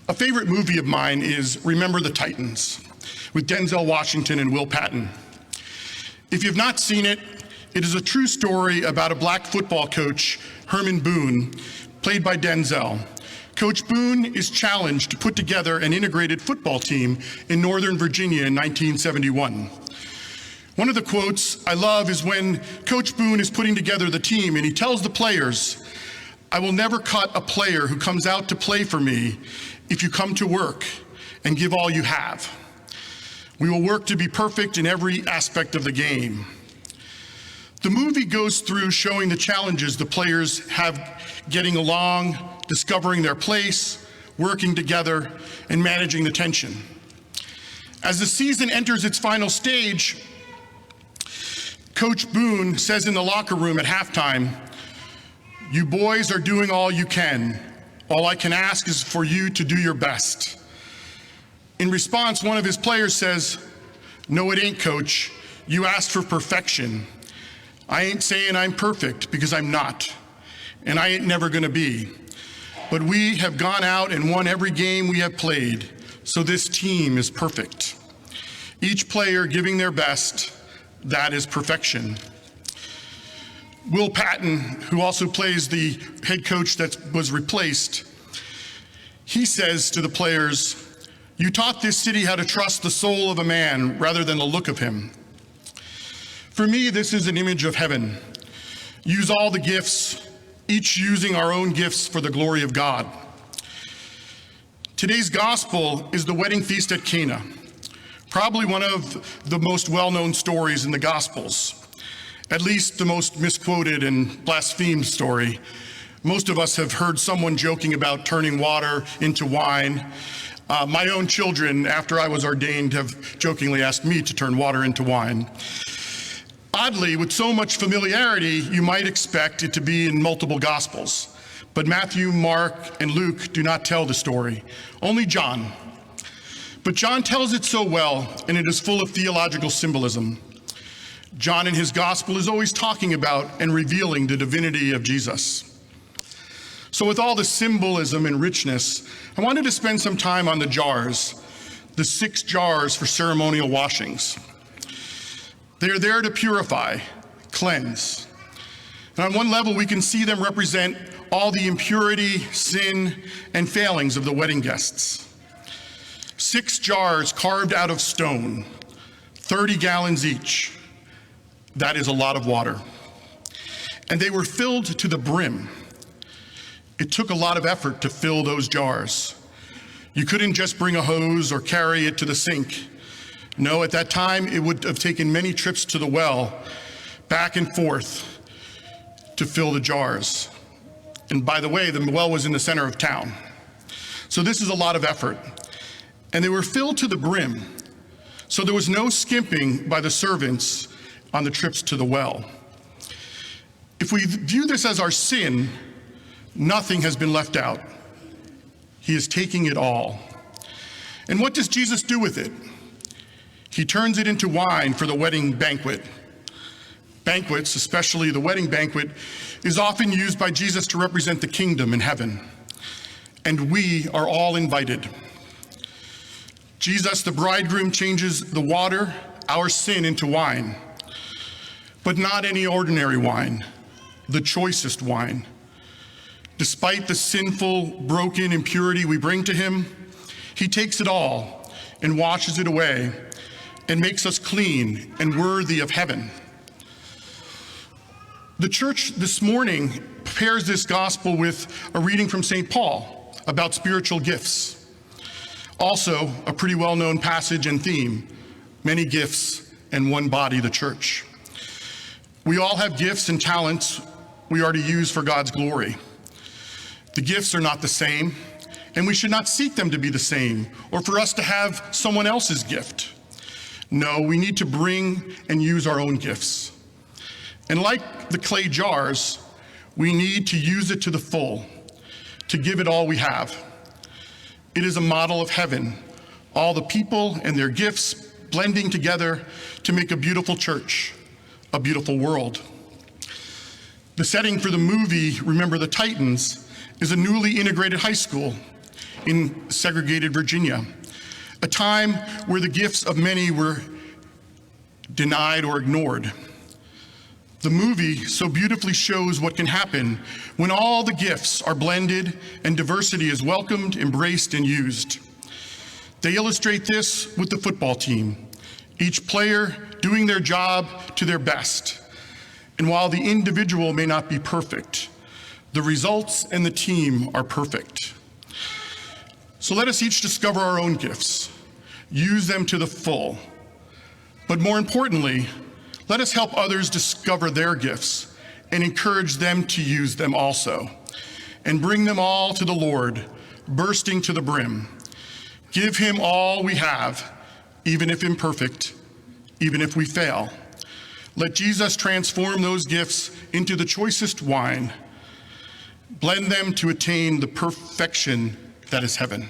A favorite movie of mine is Remember the Titans with Denzel Washington and Will Patton. If you've not seen it, it is a true story about a black football coach, Herman Boone, played by Denzel. Coach Boone is challenged to put together an integrated football team in Northern Virginia in 1971. One of the quotes I love is when Coach Boone is putting together the team and he tells the players, "I will never cut a player who comes out to play for me if you come to work and give all you have. We will work to be perfect in every aspect of the game." The movie goes through showing the challenges the players have getting along, discovering their place, working together, and managing the tension. As the season enters its final stage, Coach Boone says in the locker room at halftime, "You boys are doing all you can. All I can ask is for you to do your best." In response, one of his players says, "No, it ain't, Coach. You asked for perfection. I ain't saying I'm perfect because I'm not, and I ain't never gonna be. But we have gone out and won every game we have played, so this team is perfect. Each player giving their best, that is perfection." Will Patton, who also plays the head coach that was replaced, he says to the players, "You taught this city how to trust the soul of a man rather than the look of him." For me, this is an image of heaven. Use all the gifts, each using our own gifts for the glory of God. Today's gospel is the wedding feast at Cana, probably one of the most well-known stories in the Gospels, at least the most misquoted and blasphemed story. Most of us have heard someone joking about turning water into wine. My own children, after I was ordained, have jokingly asked me to turn water into wine. Oddly, with so much familiarity, you might expect it to be in multiple Gospels. But Matthew, Mark, and Luke do not tell the story, only John. But John tells it so well, and it is full of theological symbolism. John in his gospel is always talking about and revealing the divinity of Jesus. So with all the symbolism and richness, I wanted to spend some time on the jars, the 6 jars for ceremonial washings. They are there to purify, cleanse. And on one level, we can see them represent all the impurity, sin, and failings of the wedding guests. 6 jars carved out of stone, 30 gallons each. That is a lot of water. And they were filled to the brim. It took a lot of effort to fill those jars. You couldn't just bring a hose or carry it to the sink. No, at that time, it would have taken many trips to the well, back and forth, to fill the jars. And by the way, the well was in the center of town. So this is a lot of effort. And they were filled to the brim. So there was no skimping by the servants on the trips to the well. If we view this as our sin, nothing has been left out. He is taking it all. And what does Jesus do with it? He turns it into wine for the wedding banquet. Banquets, especially the wedding banquet, is often used by Jesus to represent the kingdom in heaven. And we are all invited. Jesus, the bridegroom, changes the water, our sin, into wine. But not any ordinary wine, the choicest wine. Despite the sinful, broken impurity we bring to him, he takes it all and washes it away and makes us clean and worthy of heaven. The church this morning pairs this gospel with a reading from St. Paul about spiritual gifts. Also, a pretty well-known passage and theme, many gifts and one body, the church. We all have gifts and talents we are to use for God's glory. The gifts are not the same, and we should not seek them to be the same, or for us to have someone else's gift. No, we need to bring and use our own gifts. And like the clay jars, we need to use it to the full, to give it all we have. It is a model of heaven, all the people and their gifts blending together to make a beautiful church, a beautiful world. The setting for the movie, Remember the Titans, is a newly integrated high school. in segregated Virginia, a time where the gifts of many were denied or ignored. The movie so beautifully shows what can happen when all the gifts are blended and diversity is welcomed, embraced, and used. They illustrate this with the football team, each player doing their job to their best. And while the individual may not be perfect, the results and the team are perfect. So let us each discover our own gifts, use them to the full. But more importantly, let us help others discover their gifts and encourage them to use them also, and bring them all to the Lord, bursting to the brim. Give him all we have, even if imperfect, even if we fail. Let Jesus transform those gifts into the choicest wine. Blend them to attain the perfection that is heaven.